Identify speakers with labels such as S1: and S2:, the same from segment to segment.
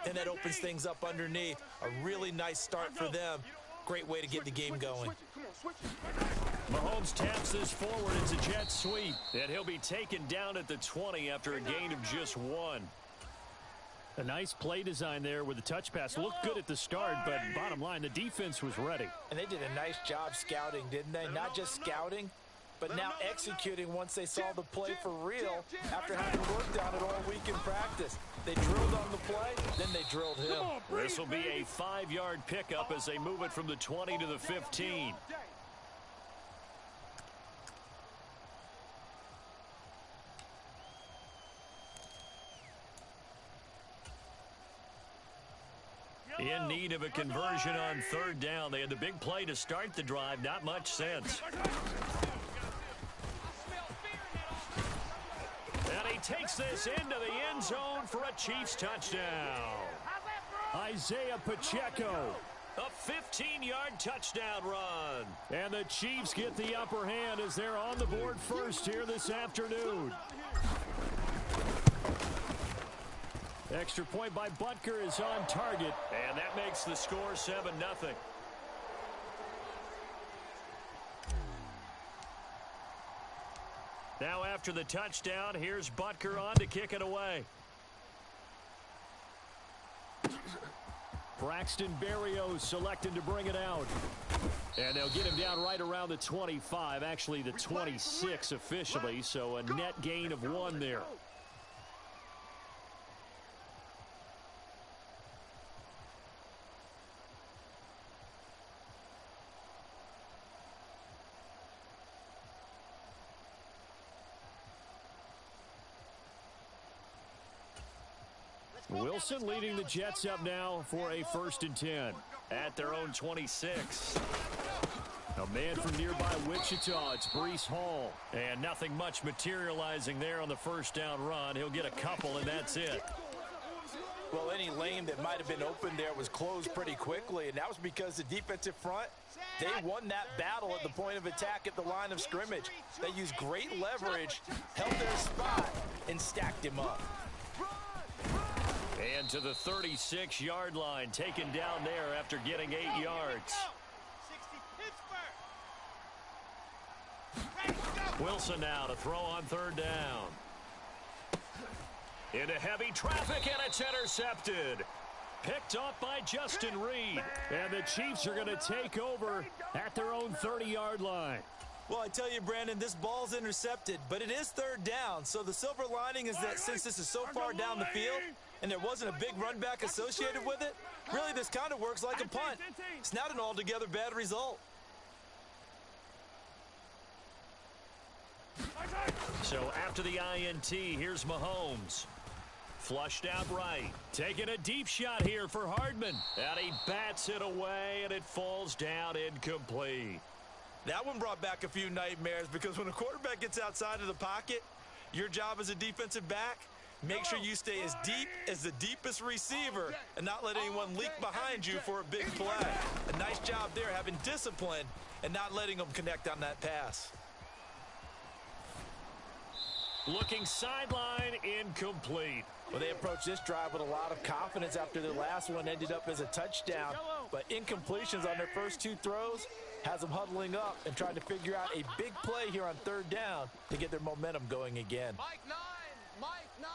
S1: and that opens things up underneath. A really nice start for them. Great way to get the game going.
S2: Mahomes taps this forward. It's a jet sweep, and he'll be taken down at the 20 after a gain of just 1.
S3: A nice play design there with the touch pass. Looked good at the start, but bottom line, the defense was ready.
S1: And they did a nice job scouting, didn't they? Not just scouting, but now executing once they saw the play for real after having worked on it all week in practice. They drilled on the play, then they drilled him.
S2: This will be a 5-yard pickup as they move it from the 20 to the 15. In need of a conversion on 3rd down. They had the big play to start the drive. Not much sense. And he takes this into the end zone for a Chiefs touchdown.
S3: Isaiah Pacheco.
S2: A 15-yard touchdown run.
S3: And the Chiefs get the upper hand as they're on the board first here this afternoon. Extra point by Butker is on target.
S2: And that makes the score 7-0. Now after the touchdown, here's Butker on to kick it away.
S3: Braxton Berrios selected to bring it out. And they'll get him down right around the 25, actually the 26 officially, so a net gain of 1 there. Wilson leading the Jets up now for a 1st and 10.
S2: At their own 26.
S3: A man from nearby Wichita, it's Breece Hall.
S2: And nothing much materializing there on the 1st down run. He'll get a couple, and that's it.
S1: Well, any lane that might have been open there was closed pretty quickly, and that was because the defensive front, they won that battle at the point of attack at the line of scrimmage. They used great leverage, held their spot, and stacked him up.
S2: And to the 36-yard line, taken down there after getting 8 yards. Wilson now to throw on 3rd down. Into heavy traffic, and it's intercepted. Picked off by Justin Reed.
S3: And the Chiefs are going to take over at their own 30-yard line.
S1: Well, I tell you, Brandon, this ball's intercepted, but it is 3rd down. So the silver lining is that since this is so far down the field and there wasn't a big run back associated with it, really this kind of works like a punt. It's not an altogether bad result.
S2: So after the INT, here's Mahomes. Flushed out right. Taking a deep shot here for Hardman. And he bats it away, and it falls down incomplete.
S1: That one brought back a few nightmares because when a quarterback gets outside of the pocket, your job as a defensive back, make sure you stay as deep as the deepest receiver and not let anyone leak behind you for a big play. A nice job there having discipline and not letting them connect on that pass.
S2: Looking sideline, incomplete.
S1: Well, they approached this drive with a lot of confidence after their last one ended up as a touchdown. But incompletions on their first 2 throws has them huddling up and trying to figure out a big play here on 3rd down to get their momentum going again.
S4: Mike 9! Mike 9!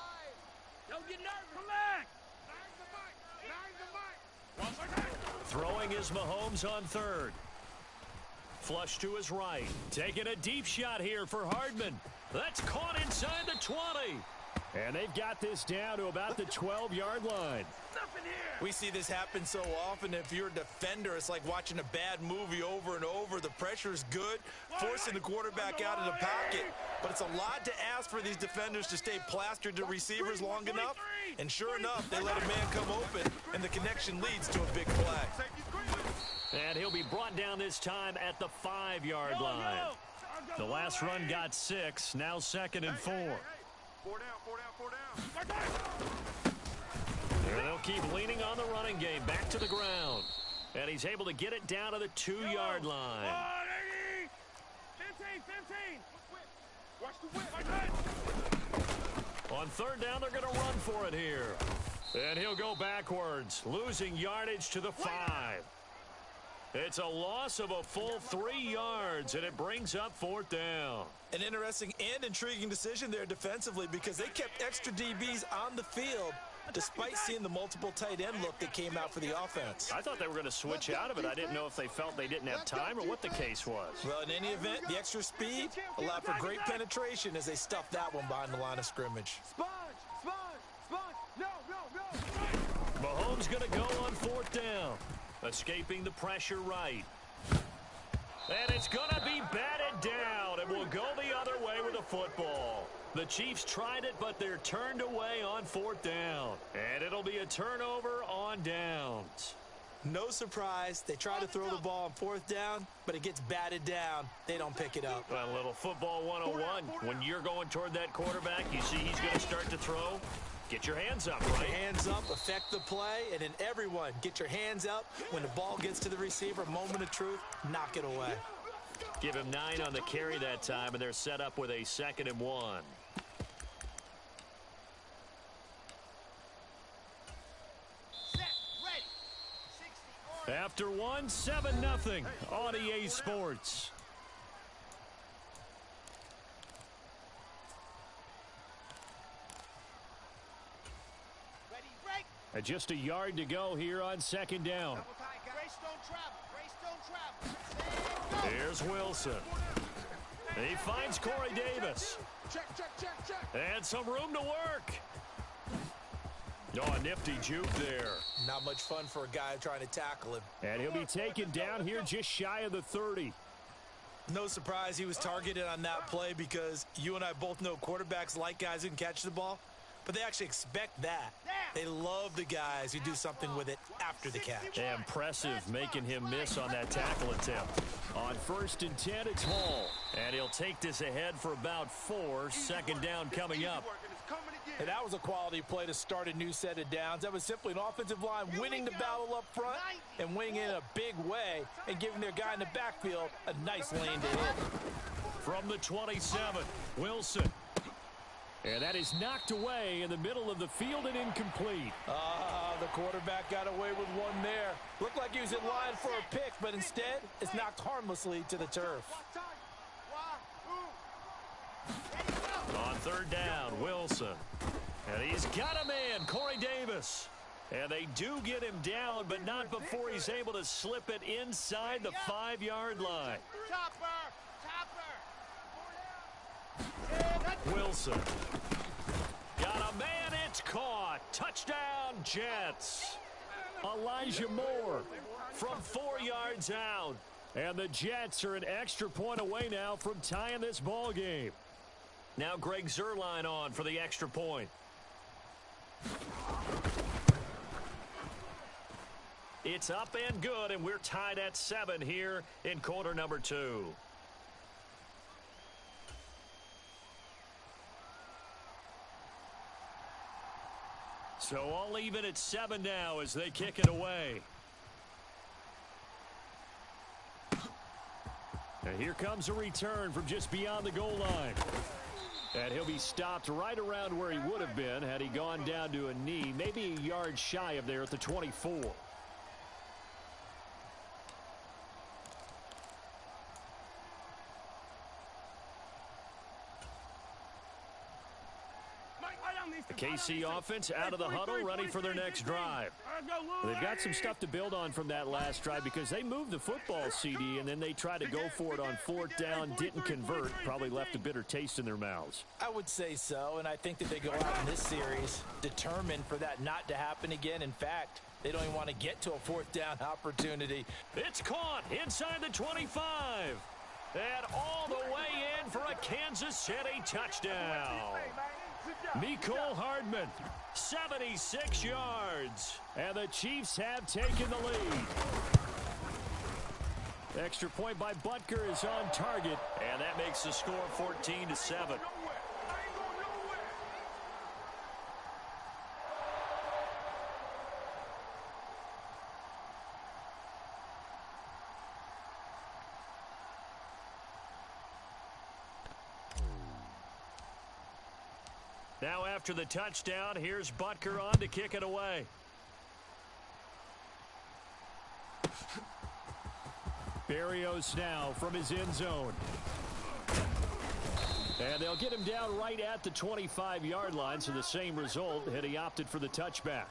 S4: Don't get nervous. Come back!
S2: Throwing is Mahomes on 3rd. Flush to his right. Taking a deep shot here for Hardman. That's caught inside the 20.
S3: And they've got this down to about the 12-yard line.
S1: We see this happen so often. If you're a defender, it's like watching a bad movie over and over. The pressure's good, forcing the quarterback out of the pocket. But it's a lot to ask for these defenders to stay plastered to receivers long enough. And sure enough, they let a man come open, and the connection leads to a big play.
S2: And he'll be brought down this time at the 5-yard line. The last run got 6, now 2nd and 4.
S4: 4 down.
S2: And they'll keep leaning on the running game, back to the ground. And he's able to get it down to the 2-yard line.
S4: 15. Watch the whip.
S2: On 3rd down, they're going to run for it here. And he'll go backwards, losing yardage to the 5. It's a loss of a full 3 yards, and it brings up 4th down.
S1: An interesting and intriguing decision there defensively because they kept extra DBs on the field despite seeing the multiple tight end look that came out for the offense.
S2: I thought they were going to switch out of it. I didn't know if they felt they didn't have time or what the case was.
S1: Well, in any event, the extra speed allowed for great penetration as they stuffed that one behind the line of scrimmage.
S2: Mahomes going to go on 4th down. Escaping the pressure right. And it's going to be batted down, and will go the other way with the football. The Chiefs tried it, but they're turned away on 4th down. And it'll be a turnover on downs.
S1: No surprise, they try to throw the ball on 4th down, but it gets batted down. They don't pick it up.
S2: A little football 101. When you're going toward that quarterback, you see he's going to start to throw. Get your hands up, right?
S1: Hands up, affect the play, and then everyone get your hands up. When the ball gets to the receiver, moment of truth, knock it away.
S2: Give him 9 on the carry that time, and they're set up with a 2nd and 1. After 1, 7-0 on EA Sports. And just a yard to go here on 2nd down. Here's Wilson. He finds Corey Davis. And some room to work. Oh, a nifty juke there.
S1: Not much fun for a guy trying to tackle him.
S3: And he'll be taken down here just shy of the 30.
S1: No surprise he was targeted on that play because you and I both know quarterbacks like guys who can catch the ball, but they actually expect that. They love the guys who do something with it after the catch.
S2: Impressive making him miss on that tackle attempt.
S3: On 1st and 10, it's Hall.
S2: And he'll take this ahead for about 4. 2nd down coming up.
S1: And that was a quality play to start a new set of downs. That was simply an offensive line winning the battle up front and winning it in a big way and giving their guy in the backfield a nice lane to hit.
S2: From the 27, Wilson.
S3: And that is knocked away in the middle of the field and incomplete.
S1: The quarterback got away with one there. Looked like he was in line for a pick, but instead it's knocked harmlessly to the turf.
S2: On 3rd down, Wilson. And he's got a man, Corey Davis. And they do get him down, but not before he's able to slip it inside the 5-yard line. Wilson. Got a man, it's caught. Touchdown, Jets.
S3: Elijah Moore
S2: From 4 yards out.
S3: And the Jets are an extra point away now from tying this ball game.
S2: Now Greg Zuerlein on for the extra point. It's up and good, and we're tied at 7 here in quarter number 2. So all even at 7 now as they kick it away.
S3: And here comes a return from just beyond the goal line. And he'll be stopped right around where he would have been had he gone down to a knee, maybe a yard shy of there at the 24. The KC offense out of the huddle, ready for their next drive. They've got some stuff to build on from that last drive because they moved the football, CD, and then they tried to go for it on 4th down, didn't convert, probably left a bitter taste in their mouths.
S1: I would say so, and I think that they go out in this series determined for that not to happen again. In fact, they don't even want to get to a 4th down opportunity.
S2: It's caught inside the 25. And all the way in for a Kansas City touchdown.
S3: Mecole Hardman,
S2: 76 yards.
S3: And the Chiefs have taken the lead. Extra point by Butker is on target.
S2: And that makes the score 14-7. Now after the touchdown, here's Butker on to kick it away.
S3: Berrios now from his end zone. And they'll get him down right at the 25-yard line, so the same result had he opted for the touchback.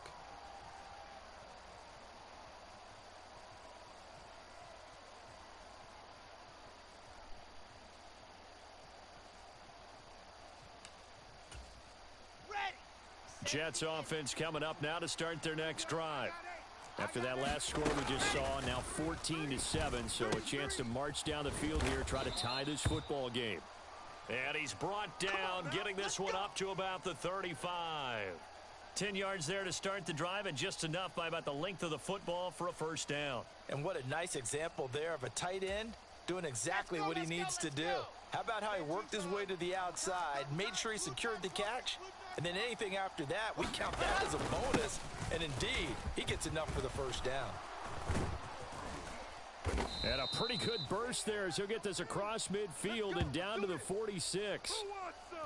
S3: Jets offense coming up now to start their next drive. After that last score we just saw, now 14-7, so a chance to march down the field here, try to tie this football game.
S2: And he's brought down, getting this one up to about the 35. 10 yards there to start the drive, and just enough by about the length of the football for a first down.
S1: And what a nice example there of a tight end doing exactly what he needs to do. How about how he worked his way to the outside, made sure he secured the catch, and then anything after that, we count that as a bonus. And indeed, he gets enough for the first down.
S3: And a pretty good burst there as he'll get this across midfield and down to the 46.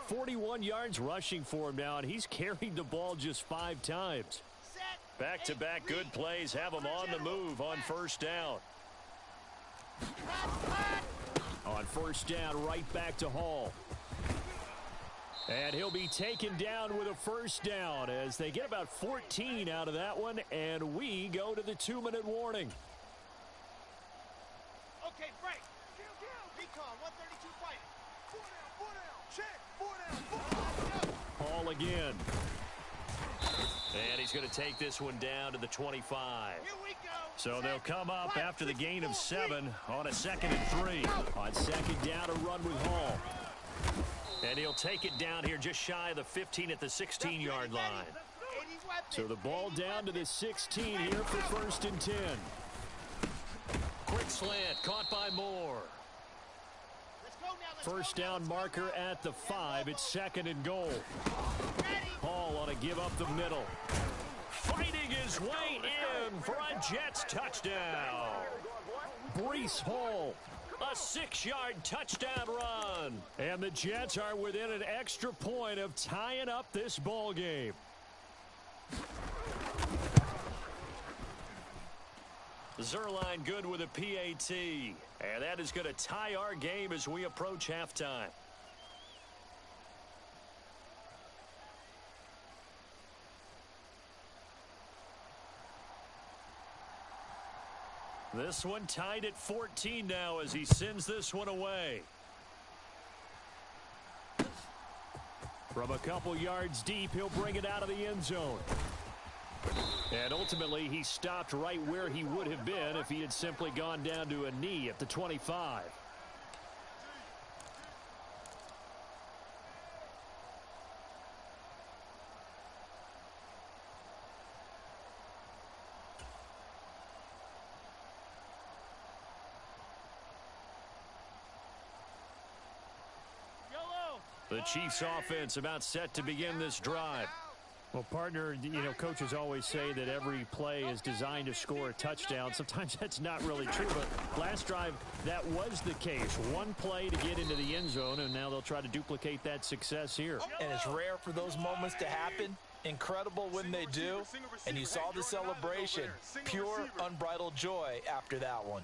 S3: 41 yards rushing for him now, and he's carried the ball just 5 times.
S2: Back-to-back good plays have him on the move on first down.
S3: On first down, right back to Hall. And he'll be taken down with a first down as they get about 14 out of that one, and we go to the 2-minute warning.
S4: Okay, Frank. Recon, 132 fighting. 4 down, check, 4 down.
S3: Hall again.
S2: And he's going to take this one down to the 25.
S4: Here we go.
S2: So they'll come up after the gain of 7 on a 2nd and 3.
S3: On second down, a run with Hall.
S2: And he'll take it down here just shy of the 15 at the 16-yard line.
S3: So the ball down to the 16 here for 1st and 10.
S2: Quick slant, caught by Moore.
S3: First down marker at the 5. It's 2nd and goal. Hall on a give up the middle.
S2: Fighting his way in for a Jets touchdown.
S3: Breece Hall.
S2: A 6-yard touchdown run.
S3: And the Jets are within an extra point of tying up this ball game.
S2: Zuerlein good with a PAT. And that is going to tie our game as we approach halftime. This one tied at 14 now as he sends this one away.
S3: From a couple yards deep, he'll bring it out of the end zone. And ultimately, he stopped right where he would have been if he had simply gone down to a knee at the 25.
S2: The Chiefs offense about set to begin this drive.
S3: Well, partner, coaches always say that every play is designed to score a touchdown. Sometimes that's not really true, but last drive, that was the case. One play to get into the end zone, and now they'll try to duplicate that success here.
S1: And it's rare for those moments to happen. Incredible when they do. And you saw the celebration. Pure, unbridled joy after that one.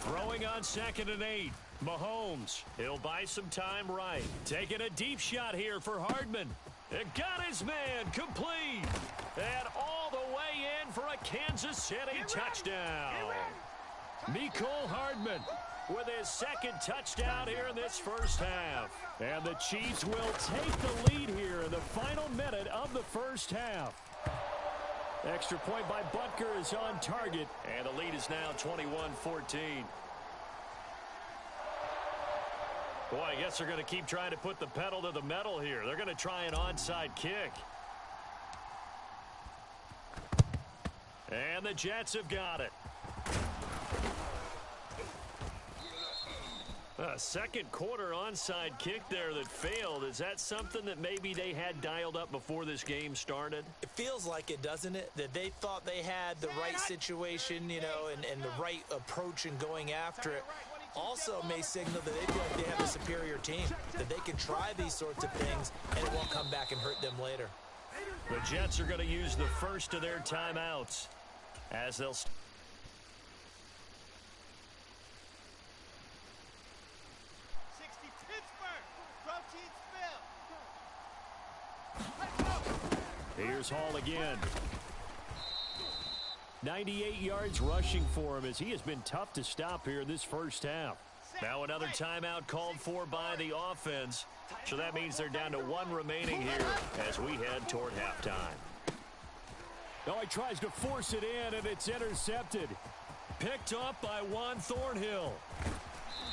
S2: Throwing on 2nd and 8. Mahomes, he'll buy some time right. Taking a deep shot here for Hardman. It got his man complete. And all the way in for a Kansas City touchdown. Mecole Hardman with his 2nd touchdown here in this first half.
S3: And the Chiefs will take the lead here in the final minute of the first half. Extra point by Butker is on target.
S2: And the lead is now 21-14. Boy, I guess they're going to keep trying to put the pedal to the metal here. They're going to try an onside kick. And the Jets have got it. A second quarter onside kick there that failed. Is that something that maybe they had dialed up before this game started?
S1: It feels like it, doesn't it? That they thought they had the right situation, and the right approach in going after it. also may signal that they feel like they have a superior team, that they can try these sorts of things and it won't come back and hurt them later.
S2: The Jets are going to use the first of their timeouts as they'll...
S4: 60 Pittsburgh. Protein spill.
S3: Here's Hall again. 98 yards rushing for him as he has been tough to stop here in this first half.
S2: Now another timeout called for by the offense. So that means they're down to one remaining here as we head toward halftime.
S3: Oh, he tries to force it in, and it's intercepted.
S2: Picked up by Juan Thornhill.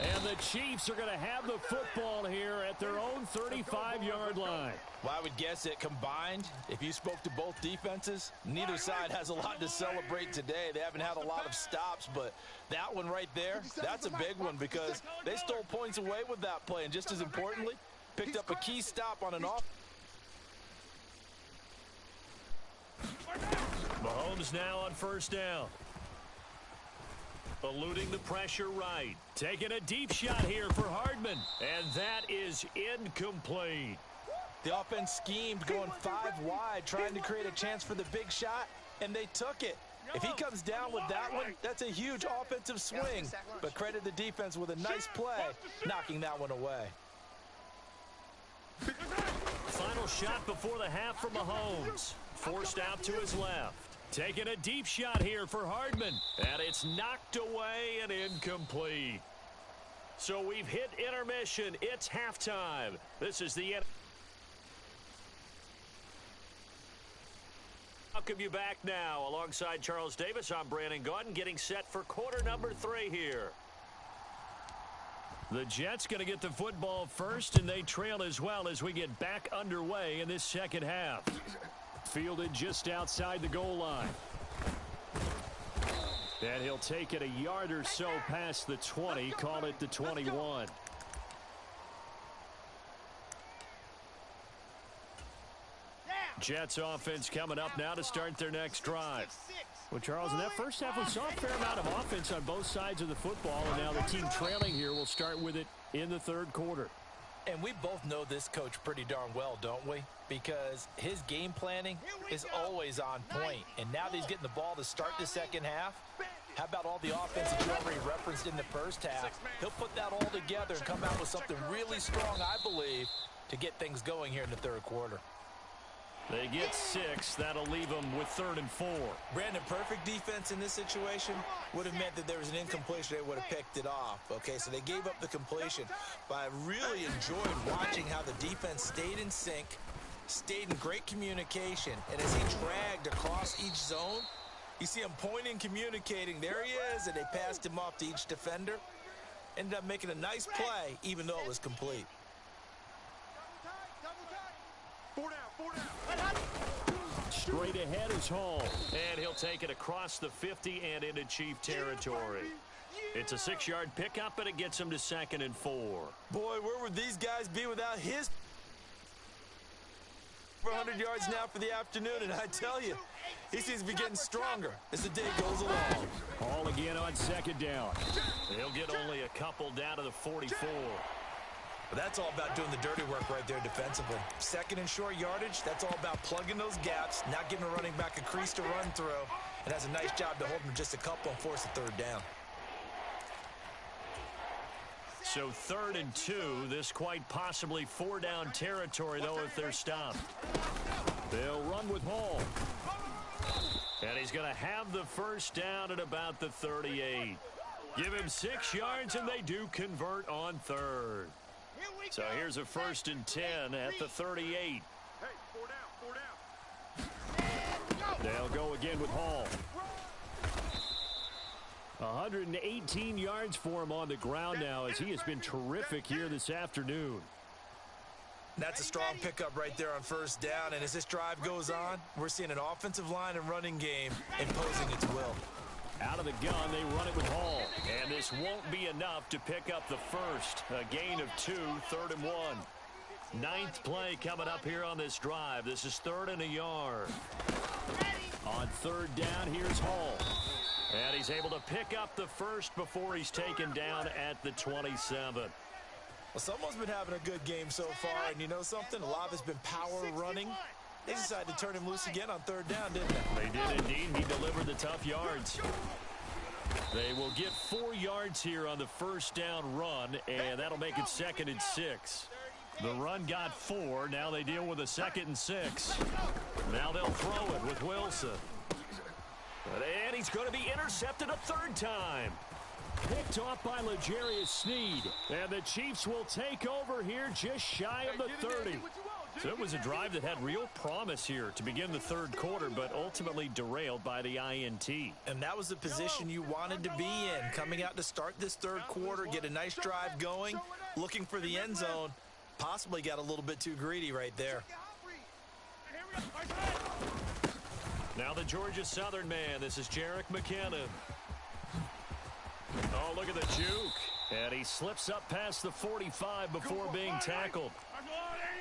S3: And the Chiefs are going to have the football here at their own 35-yard line.
S1: Well, I would guess that combined, if you spoke to both defenses, neither side has a lot to celebrate today. They haven't had a lot of stops, but that one right there, that's a big one because they stole points away with that play. And just as importantly, picked up a key stop on an off.
S2: Mahomes now on first down. Eluding the pressure right. Taking a deep shot here for Hardman. And that is incomplete.
S1: The offense schemed going 5 wide, trying to create a chance for the big shot, and they took it. If he comes down with that one, that's a huge offensive swing. But credit the defense with a nice play, knocking that one away.
S2: Final shot before the half for Mahomes. Forced out to his left. Taking a deep shot here for Hardman. And it's knocked away and incomplete. So we've hit intermission. It's halftime. This is the end. Welcome you back now. Alongside Charles Davis, I'm Brandon Gaudin, getting set for quarter number 3 here. The Jets going to get the football first, and they trail as well as we get back underway in this second half. Fielded just outside the goal line. And he'll take it a yard or so past the 20, call it the 21. Jets offense coming up now to start their next drive. Well, Charles, in that first half, we saw a fair amount of offense on both sides of the football, and now the team trailing here will start with it in the third quarter.
S1: And we both know this coach pretty darn well, don't we? Because his game planning is always on point. And now that he's getting the ball to start the second half, how about all the offense that you already referenced in the first half? He'll put that all together and come out with something really strong, I believe, to get things going here in the third quarter.
S2: They get 6. That'll leave them with 3rd and 4.
S1: Brandon, perfect defense in this situation would have meant that there was an incompletion. They would have picked it off. Okay, so they gave up the completion. But I really enjoyed watching how the defense stayed in sync, stayed in great communication. And as he dragged across each zone, you see him pointing, communicating. There he is, and they passed him off to each defender. Ended up making a nice play, even though it was complete.
S3: Straight ahead is Hall.
S2: And he'll take it across the 50 and into Chief territory. It's a 6-yard pickup, and it gets him to 2nd and 4.
S1: Boy, where would these guys be without his 100 yards now for the afternoon? And I tell you, he seems to be getting stronger as the day goes along.
S3: Hall again on 2nd down.
S2: He'll get only a couple down to the 44.
S1: But that's all about doing the dirty work right there defensively. 2nd and short yardage, that's all about plugging those gaps, not giving a running back a crease to run through, and has a nice job to hold him just a couple and force a 3rd down.
S2: So 3rd and 2, this quite possibly 4-down territory, though, if they're stopped.
S3: They'll run with Hall.
S2: And he's going to have the first down at about the 38. Give him 6 yards, and they do convert on 3rd. So here's a 1st and 10 at the 38.
S3: They'll go again with Hall. 118 yards for him on the ground now as he has been terrific here this afternoon.
S1: That's a strong pickup right there on 1st down, and as this drive goes on, we're seeing an offensive line and running game imposing its will.
S3: Out of the gun, they run it with Hall.
S2: And this won't be enough to pick up the first. A gain of 2, 3rd and 1. 9th play coming up here on this drive. This is 3rd and a yard.
S3: On 3rd down, here's Hall.
S2: And he's able to pick up the first before he's taken down at the 27.
S1: Well, someone's been having a good game so far, and you know something? A lot of it's been power running. They decided to turn him loose again on third down, didn't they?
S2: They did indeed. He delivered the tough yards. They will get 4 yards here on the first down run, and that'll make it 2nd and 6. The run got 4. Now they deal with a 2nd and 6. Now they'll throw it with Wilson. And he's going to be intercepted a 3rd time.
S3: Picked off by L'Jarius Sneed. And the Chiefs will take over here just shy of the 30.
S2: So it was a drive that had real promise here to begin the 3rd quarter, but ultimately derailed by the INT.
S1: And that was the position you wanted to be in. Coming out to start this 3rd quarter, get a nice drive going, looking for the end zone. Possibly got a little bit too greedy right there.
S2: Now the Georgia Southern man. This is Jerick McKinnon. Oh, look at the juke. And he slips up past the 45 before being tackled.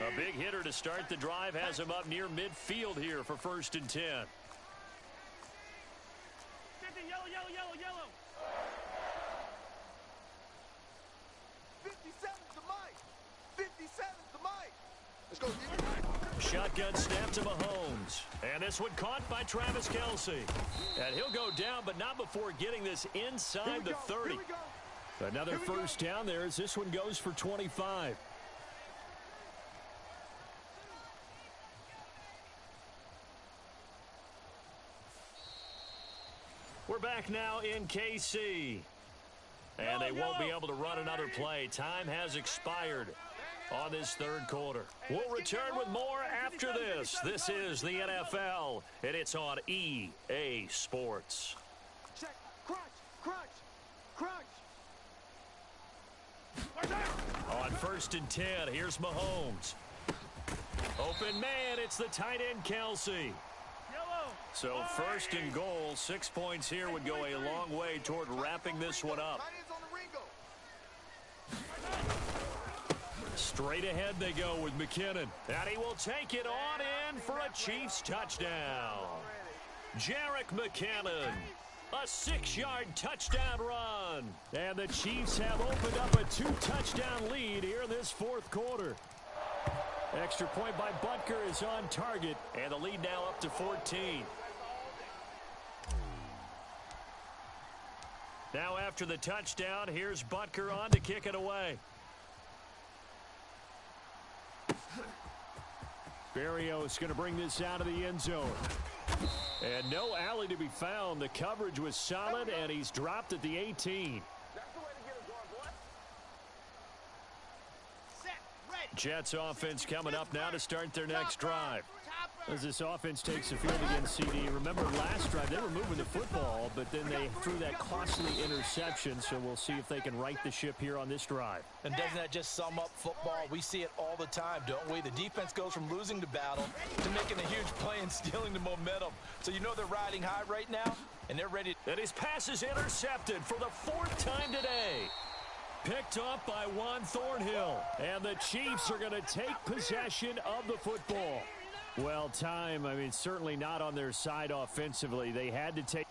S2: A big hitter to start the drive has him up near midfield here for 1st and 10.
S4: Yellow, yellow, yellow. 57's the mic. 57's the mic. Let's go.
S2: Shotgun snap to Mahomes. And this one caught by Travis Kelce. And he'll go down, but not before getting this inside the 30. Another first down there as this one goes for 25. We're back now in KC. And they won't be able to run another play. Time has expired on this 3rd quarter. We'll return with more after this. This is the NFL, and it's on EA Sports.
S4: Check. Crunch. Crunch. Crunch.
S2: On 1st and 10, here's Mahomes. Open man, it's the tight end Kelce. So 1st and goal, 6 points here would go a long way toward wrapping this one up. Straight ahead they go with McKinnon. And he will take it on in for a Chiefs touchdown. Jerick McKinnon. A 6-yard touchdown run.
S3: And the Chiefs have opened up a 2-touchdown lead here in this 4th quarter. Extra point by Butker is on target.
S2: And the lead now up to 14. Now after the touchdown, here's Butker on to kick it away.
S3: Berrios going to bring this out of the end zone. And no alley to be found. The coverage was solid, and he's dropped at the 18.
S2: Jets offense coming up now to start their next drive.
S3: As this offense takes the field against CD. Remember last drive they were moving the football, but then they threw that costly interception, so we'll see if they can right the ship here on this drive.
S1: And doesn't that just sum up football? We see it all the time, don't we? The defense goes from losing the battle to making a huge play and stealing the momentum. So you know they're riding high right now, and they're ready.
S2: And his pass is intercepted for the 4th time today. Picked off by Juan Thornhill.
S3: And the Chiefs are going to take possession of the football. Well, certainly not on their side offensively. They had to take.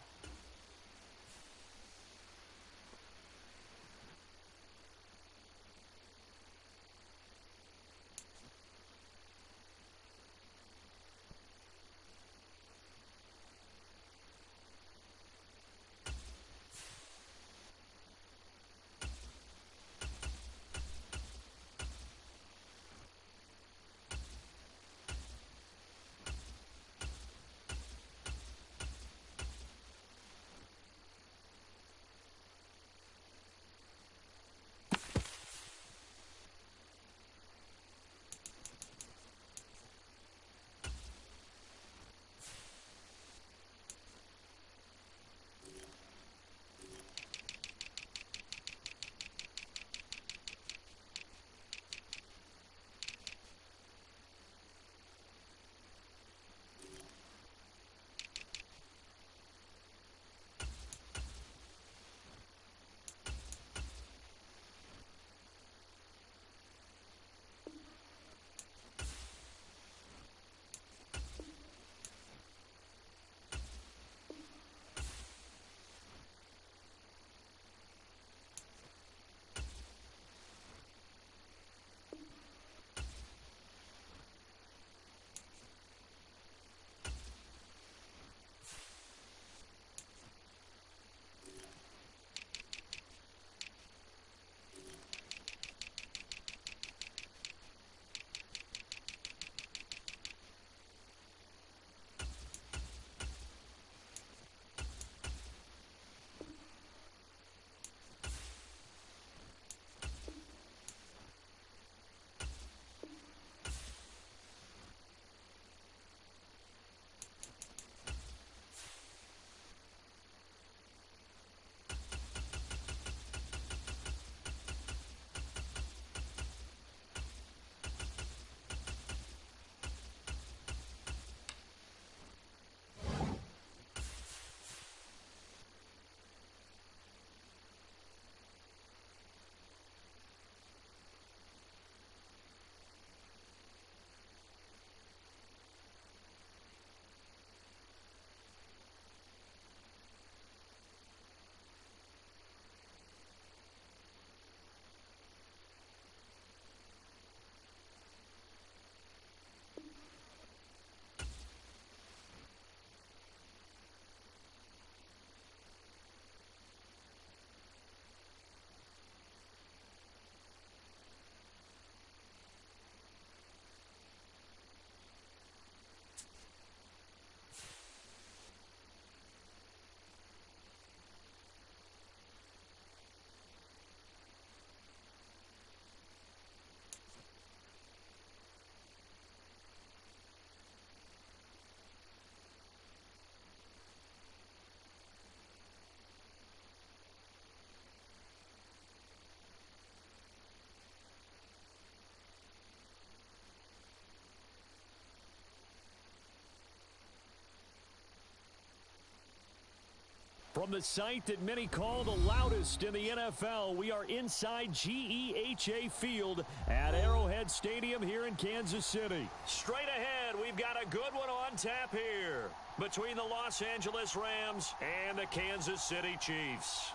S3: From the site that many call the loudest in the NFL, we are inside GEHA Field at Arrowhead Stadium here in Kansas City.
S2: Straight ahead, we've got a good one on tap here between the Los Angeles Rams and the Kansas City Chiefs.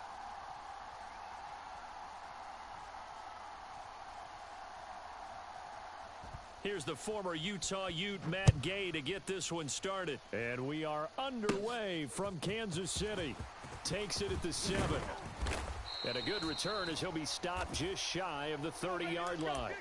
S2: Here's the former Utah Ute, Matt Gay, to get this one started.
S3: And we are underway from Kansas City. Takes it at the 7. And a good return as he'll be stopped just shy of the 30-yard line.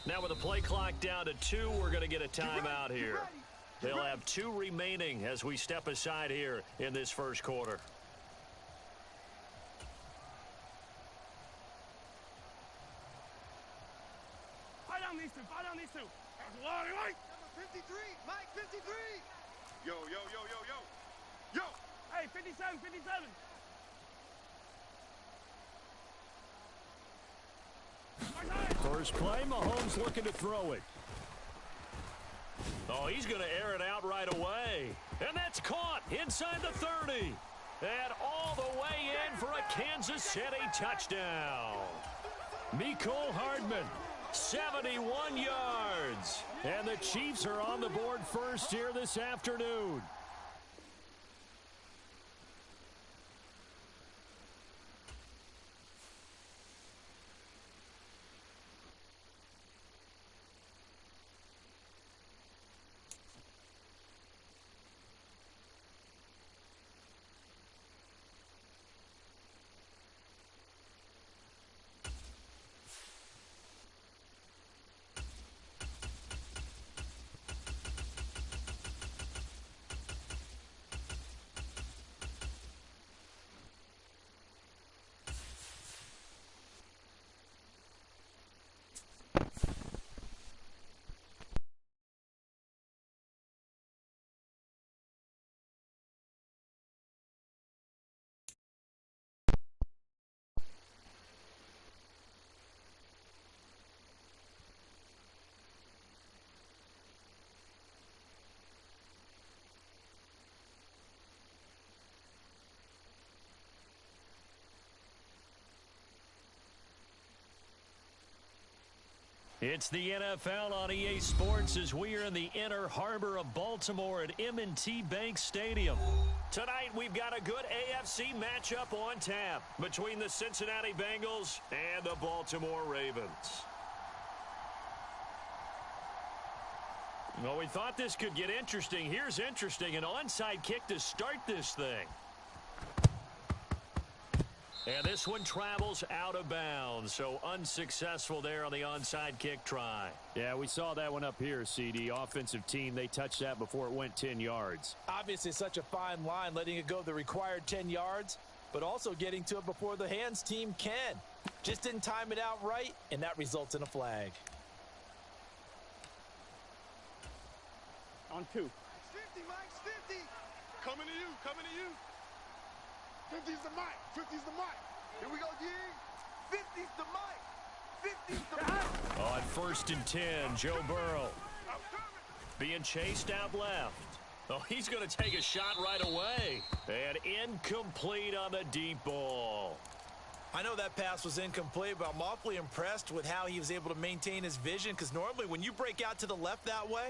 S2: Now with the play clock down to 2, we're going to get a timeout here. They'll have 2 remaining as we step aside here in this first quarter.
S5: Fight on these two. Fight on these two.
S4: Number 53. Mike, 53.
S5: Yo. Hey, 57, 57.
S3: First play, Mahomes looking to throw it.
S2: Oh, he's going to air it out right away. And that's caught inside the 30. And all the way in for a Kansas City touchdown.
S3: Mecole Hardman, 71 yards. And the Chiefs are on the board first here this afternoon.
S2: It's the NFL on EA Sports as we are in the inner harbor of Baltimore at M&T Bank Stadium. Tonight, we've got a good AFC matchup on tap between the Cincinnati Bengals and the Baltimore Ravens. Well, we thought this could get interesting. Here's interesting, an onside kick to start this thing. And this one travels out of bounds, so unsuccessful there on the onside kick try.
S3: Yeah, we saw that one up here, CD. Offensive team, they touched that before it went 10 yards.
S1: Obviously such a fine line, letting it go the required 10 yards, but also getting to it before the hands team can. Just didn't time it out right, and that results in a flag.
S5: On 2.
S4: 50, Mike's 50.
S5: Coming to you. 50's the Mike. 50's the Mike.
S4: Here we go, G. 50's the Mike. 50's the Mike.
S2: On 1st and 10, Joe Burrow being chased out left. Oh, he's going to take a shot right away. And incomplete on the deep ball.
S1: I know that pass was incomplete, but I'm awfully impressed with how he was able to maintain his vision, because normally when you break out to the left that way,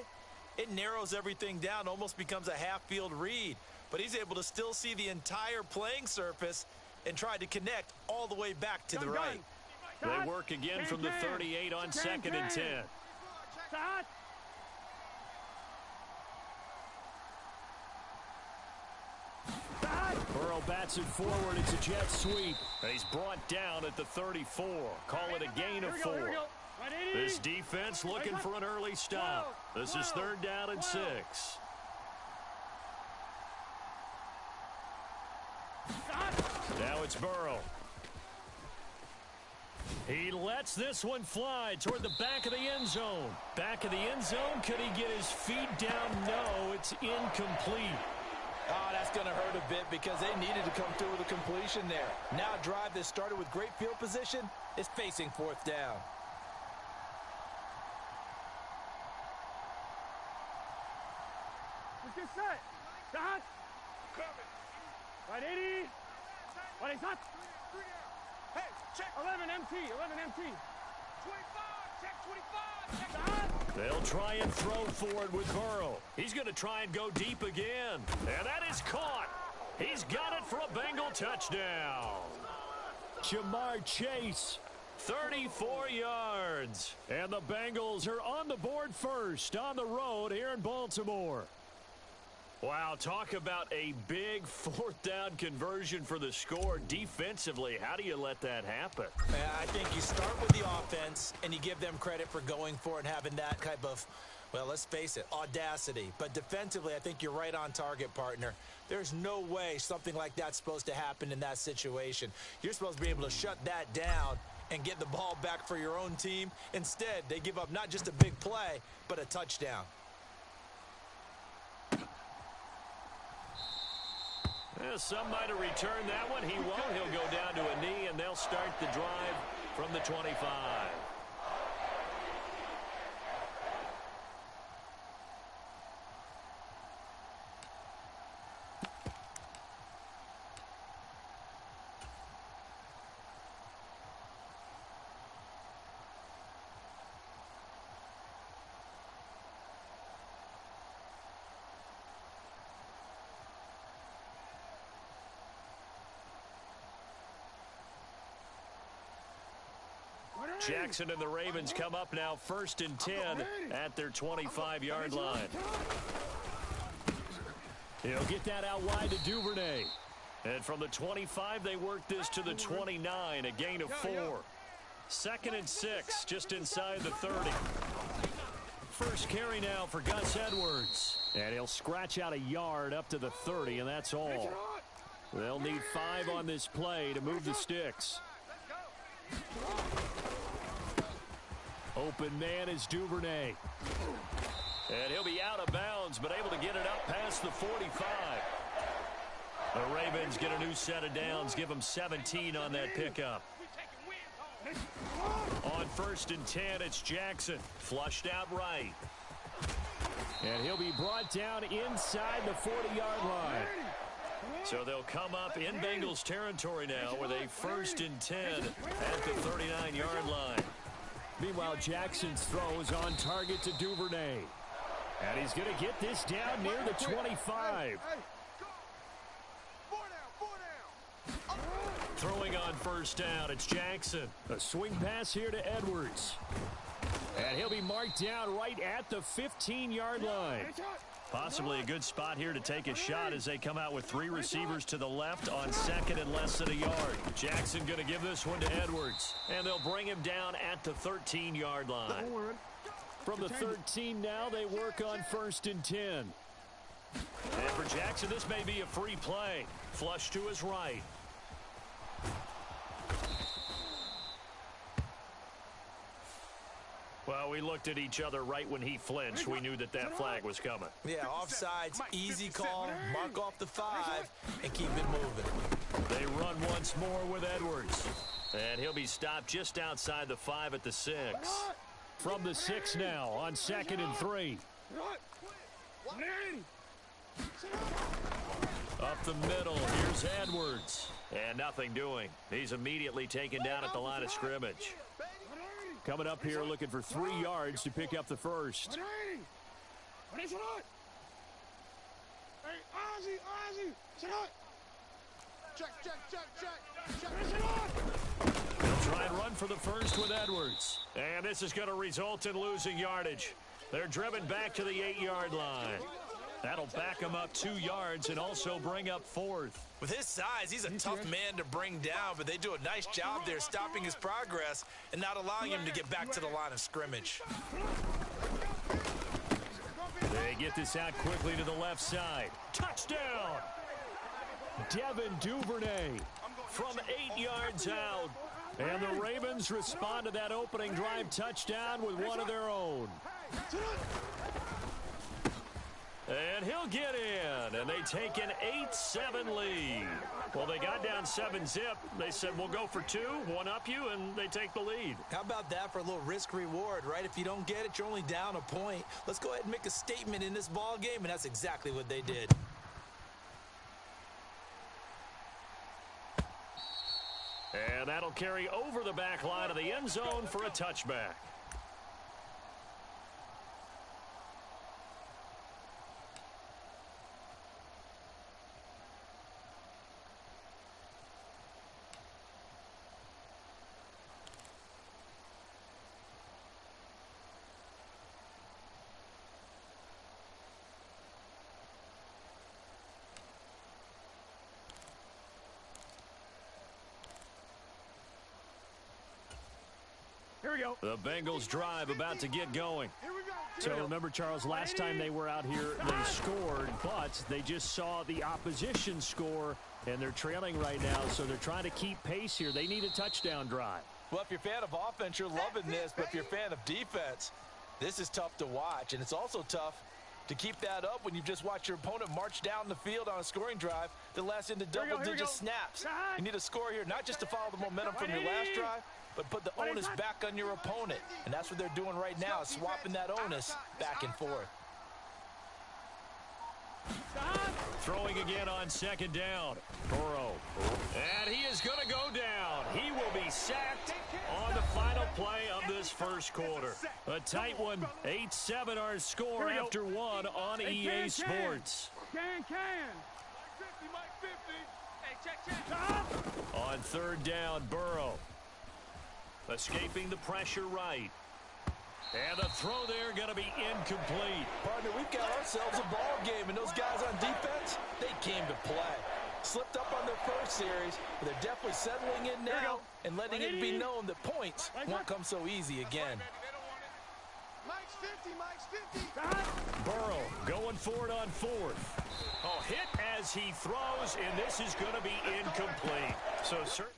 S1: it narrows everything down, almost becomes a half-field read. But he's able to still see the entire playing surface and try to connect all the way back to the right.
S2: They work again from the 38 on 2nd and 10.
S3: Burrow bats it forward. It's a jet sweep.
S2: He's brought down at the 34. Call it a gain of 4. This defense looking for an early stop. This is 3rd down and 6. Now it's Burrow. He lets this one fly toward the back of the end zone. Back of the end zone. Could he get his feet down? No, it's incomplete.
S1: Oh, that's going to hurt a bit because they needed to come through with a completion there. Now a drive that started with great field position is facing 4th down.
S5: Let's get set. Start. Right, 80. What is that? Hey, check. 11 MT. 11 MT. 25. Check 25. Check that.
S2: They'll try and throw forward with Burrow. He's going to try and go deep again. And that is caught. He's got it for a Bengal touchdown.
S3: Jamar Chase.
S2: 34 yards.
S3: And the Bengals are on the board first on the road here in Baltimore.
S2: Wow, talk about a big 4th down conversion for the score. Defensively, how do you let that happen?
S1: I think you start with the offense and you give them credit for going for it and having that type of, well, let's face it, audacity. But defensively, I think you're right on target, partner. There's no way something like that's supposed to happen in that situation. You're supposed to be able to shut that down and get the ball back for your own team. Instead, they give up not just a big play, but a touchdown.
S2: Some might have returned that one. He won't. He'll go down to a knee, and they'll start the drive from the 25. Jackson and the Ravens come up now 1st and 10 at their 25-yard line.
S3: He'll get that out wide to Duvernay.
S2: And from the 25, they work this to the 29, a gain of 4. 2nd and 6, just inside the 30.
S3: First carry now for Gus Edwards. And he'll scratch out a yard up to the 30, and that's all. They'll need 5 on this play to move the sticks. Open man is Duvernay.
S2: And he'll be out of bounds, but able to get it up past the 45. The Ravens get a new set of downs, give them 17 on that pickup. On 1st and 10, it's Jackson. Flushed out right.
S3: And he'll be brought down inside the 40-yard line.
S2: So they'll come up in Bengals territory now with a 1st and 10 at the 39-yard line.
S3: Meanwhile, Jackson's throw is on target to Duvernay. And he's going to get this down near the 25.
S2: Throwing on 1st down, it's Jackson.
S3: A swing pass here to Edwards. And he'll be marked down right at the 15-yard line.
S2: Possibly a good spot here to take a shot as they come out with 3 receivers to the left on 2nd and less than a yard. Jackson going to give this one to Edwards. And they'll bring him down at the 13-yard line.
S3: From the 13 now, they work on 1st and 10.
S2: And for Jackson, this may be a free play. Flush to his right. Well, we looked at each other right when he flinched. We knew that that flag was coming.
S1: Yeah, offsides, easy call, mark off the 5, and keep it moving.
S2: They run once more with Edwards. And he'll be stopped just outside the 5 at the 6.
S3: From the 6 now on 2nd and 3.
S2: Up the middle, here's Edwards. And nothing doing. He's immediately taken down at the line of scrimmage.
S3: Coming up here looking for 3 yards to pick up the first.
S2: They'll try and run for the first with Edwards. And this is going to result in losing yardage. They're driven back to the 8-yard line. That'll back him up 2 yards and also bring up 4th.
S1: With his size, he's a tough man to bring down, but they do a nice job there stopping his progress and not allowing him to get back to the line of scrimmage.
S2: They get this out quickly to the left side. Touchdown! Devin Duvernay from 8 yards out. And the Ravens respond to that opening drive touchdown with one of their own. And he'll get in, and they take an 8-7 lead. Well, they got down 7-0. They said, we'll go for 2, one up you, and they take the lead.
S1: How about that for a little risk-reward, right? If you don't get it, you're only down a point. Let's go ahead and make a statement in this ball game, and that's exactly what they did.
S2: And that'll carry over the back line of the end zone for a touchback.
S5: Here we go.
S2: The Bengals drive about to get going.
S3: So remember, Charles, last time they were out here, they scored, but they just saw the opposition score, and they're trailing right now, so they're trying to keep pace here. They need a touchdown drive.
S1: Well, if you're a fan of offense, you're loving this, but if you're a fan of defense, this is tough to watch, and it's also tough to keep that up when you've just watched your opponent march down the field on a scoring drive that lasts into double-digit snaps. You need a score here, not just to follow the momentum from your last drive, but put the onus back on your opponent. And that's what they're doing right now, is swapping that onus back and forth.
S2: Throwing again on second down. Burrow. And he is going to go down. He will be sacked on the final play of this first quarter. A tight one. 8-7 our score after one on EA Sports. On third down, Burrow. Escaping the pressure right. And the throw there going to be incomplete.
S1: Partner, we've got ourselves a ball game, and those guys on defense, they came to play. Slipped up on their first series, but they're definitely settling in now and letting it be known that points won't come so easy again.
S2: Burrow going for it on fourth. Oh, hit as he throws, and this is going to be incomplete. So certainly.